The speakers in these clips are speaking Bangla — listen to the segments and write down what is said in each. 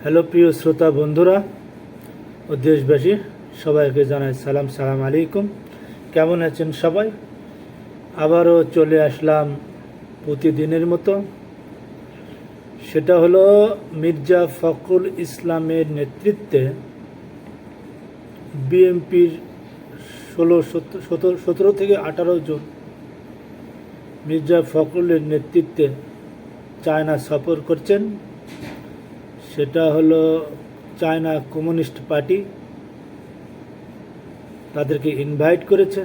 হ্যালো প্রিয় শ্রোতা বন্ধুরা ও দেশবাসী, সবাইকে জানাই সালাম আলাইকুম। কেমন আছেন সবাই? আবারও চলে আসলাম প্রতিদিনের মতো। সেটা হলো মির্জা ফখরুল ইসলামের নেতৃত্বে বিএনপির 17 থেকে 18 জন মির্জা ফখরুলের নেতৃত্বে চায়না সফর করছেন। সেটা হলো চায়না কমিউনিস্ট পার্টি তাদেরকে ইনভাইট করেছে।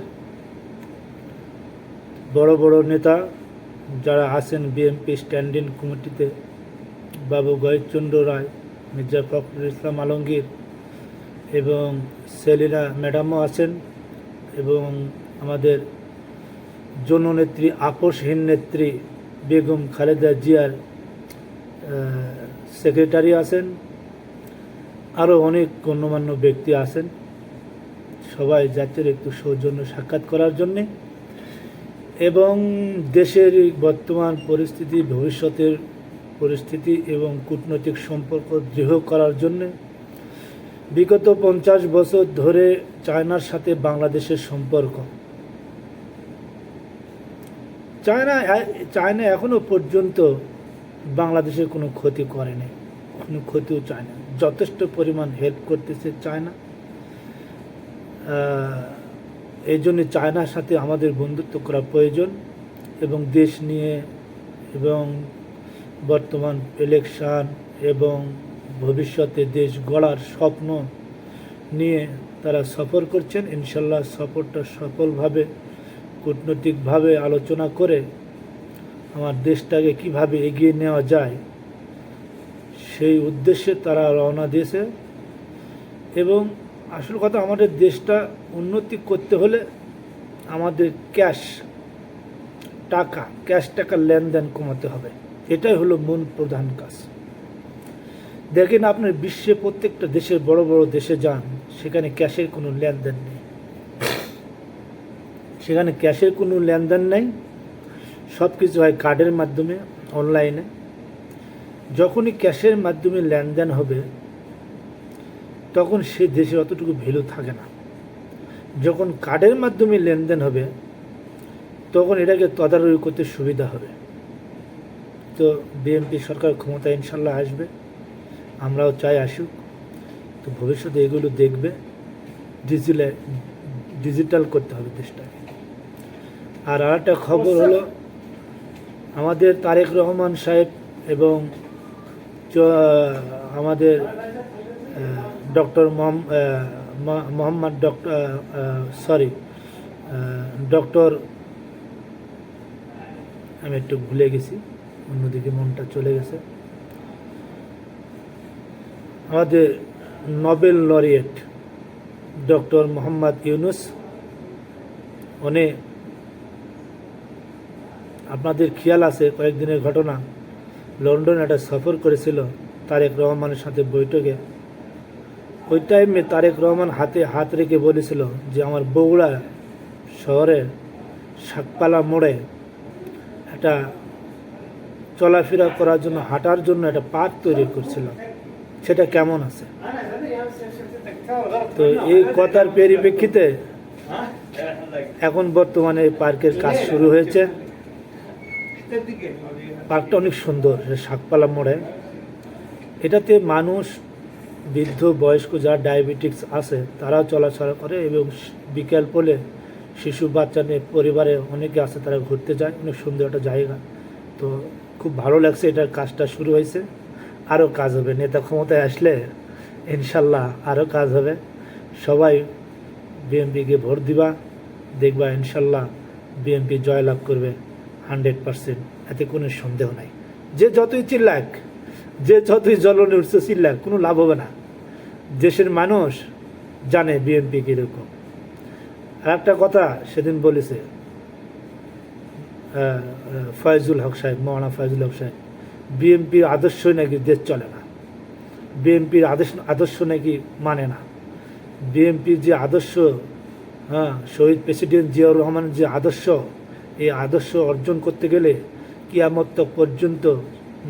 বড় বড় নেতা যারা আছেন বিএনপি স্ট্যান্ডিং কমিটিতে, বাবু গয়েশচন্দ্র রায়, মির্জা ফখরুল ইসলাম আলমগীর এবং সেলিনা ম্যাডামও আছেন, এবং আমাদের জননেত্রী, আপোষহীন নেত্রী বেগম খালেদা জিয়ার সেক্রেটারি আছেন, আরও অনেক গণ্যমান্য ব্যক্তি আছেন। সবাই জাতির একটু সৌজন্য সাক্ষাৎ করার জন্যে এবং দেশের বর্তমান পরিস্থিতি, ভবিষ্যতের পরিস্থিতি এবং কূটনৈতিক সম্পর্ক দৃঢ় করার জন্যে। বিগত 50 বছর ধরে চায়নার সাথে বাংলাদেশের সম্পর্ক, চায়না এখনও পর্যন্ত বাংলাদেশের কোনো ক্ষতি করেনি, কোনো ক্ষতিও চায় না। যথেষ্ট পরিমাণ হেল্প করতেছে চায়না। এই জন্য চায়নার সাথে আমাদের বন্ধুত্ব করা প্রয়োজন, এবং দেশ নিয়ে এবং বর্তমান ইলেকশন এবং ভবিষ্যতে দেশ গড়ার স্বপ্ন নিয়ে তারা সফর করছেন। ইনশাল্লাহ সফরটা সফলভাবে কূটনৈতিকভাবে আলোচনা করে আমার দেশটাকে কিভাবে এগিয়ে নেওয়া যায় সেই উদ্দেশ্যে তারা রওনা দিয়েছে। এবং আসল কথা, আমাদের দেশটা উন্নতি করতে হলে আমাদের ক্যাশ টাকা লেনদেন কমাতে হবে। এটাই হলো মূল প্রধান কাজ। দেখেন, আপনার বিশ্বে প্রত্যেকটা দেশের বড় বড় দেশে যান, সেখানে ক্যাশের কোনো লেনদেন নেই, সব কিছু হয় কার্ডের মাধ্যমে, অনলাইনে। যখনই ক্যাশের মাধ্যমে লেনদেন হবে তখন সে দেশে অতটুকু ভ্যালু থাকে না। যখন কার্ডের মাধ্যমে লেনদেন হবে তখন এটাকে তদারকি করতে সুবিধা হবে। তো বিএনপি সরকার ক্ষমতায় ইনশাল্লাহ আসবে, আমরাও চাই আসুক। তো ভবিষ্যতে এগুলো দেখবে, ডিজিটাল করতে হবে দেশটাকে। আর আরেকটা খবর হলো, আমাদের তারেক রহমান সাহেব এবং আমাদের ডক্টর মোহাম্মদ ডক্টর আমি একটু ভুলে গেছি, অন্যদিকে মনটা চলে গেছে। আমাদের Nobel laureate doctor Mohammad Yunus, উনি, আপনাদের খেয়াল আছে কয়েকদিনের ঘটনা, লন্ডনে একটা সফর করেছিল তারেক রহমানের সাথে বৈঠকে। ওই টাইমে তারেক রহমান হাতে হাত রেখে বলেছিল যে আমার বগুড়া শহরে শাকপালা মোড়ে একটা চলাফেরা করার জন্য, হাঁটার জন্য একটা পার্ক তৈরি করছিলাম, সেটা কেমন আছে। তো এই কথার পরিপ্রেক্ষিতে এখন বর্তমানে এই পার্কের কাজ শুরু হয়েছে। পার্কটা অনেক সুন্দর, শাকপালা মোড়ে। এটাতে মানুষ, বৃদ্ধ বয়স্ক যারা ডায়াবেটিক্স আছে তারাও চলাচল করে, এবং বিকেল পড়লে শিশু বাচ্চা নিয়ে পরিবারে অনেকে আছে, তারা ঘুরতে যায়। অনেক সুন্দর একটা জায়গা। তো খুব ভালো লাগছে, এটার কাজটা শুরু হয়েছে, আরও কাজ হবে। নেতা ক্ষমতায় আসলে ইনশাল্লাহ আরও কাজ হবে। সবাই বিএনপিকে ভোট দিবা, দেখবা ইনশাল্লাহ বিএনপি জয়লাভ করবে 100%, এতে কোনো সন্দেহ নাই। যে যতই চিল্লাক, যে যতই জ্বলনে উঠছে চিল্লাক, কোনো লাভ হবে না। দেশের মানুষ জানে বিএনপি কীরকম। আর একটা কথা সেদিন বলেছে ফয়জুল হক সাহেব, মৌলানা ফয়জুল হক সাহেব, বিএনপির আদর্শই নাকি দেশ চলে না, বিএনপির আদর্শ নাকি মানে না। বিএনপির যে আদর্শ, শহীদ প্রেসিডেন্ট জিয়াউর রহমানের যে আদর্শ, এই আদর্শ অর্জন করতে গেলে কিয়ামত পর্যন্ত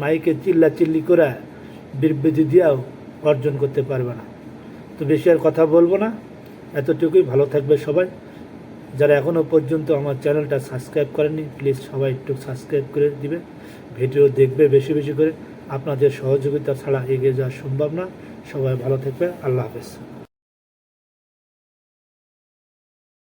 মাইকে চিল্লাচিল্লি করে বিবৃতি দিয়াও অর্জন করতে পারবে না। তো বেশি আর কথা বলবো না, এতটুকুই। ভালো থাকবে সবাই। যারা এখনও পর্যন্ত আমার চ্যানেলটা সাবস্ক্রাইব করেননি, প্লিজ সবাই একটু সাবস্ক্রাইব করে দিবে, ভিডিও দেখবে বেশি বেশি করে। আপনাদের সহযোগিতা ছাড়া এগিয়ে যাওয়া সম্ভব না। সবাই ভালো থাকবে। আল্লাহ হাফেজ।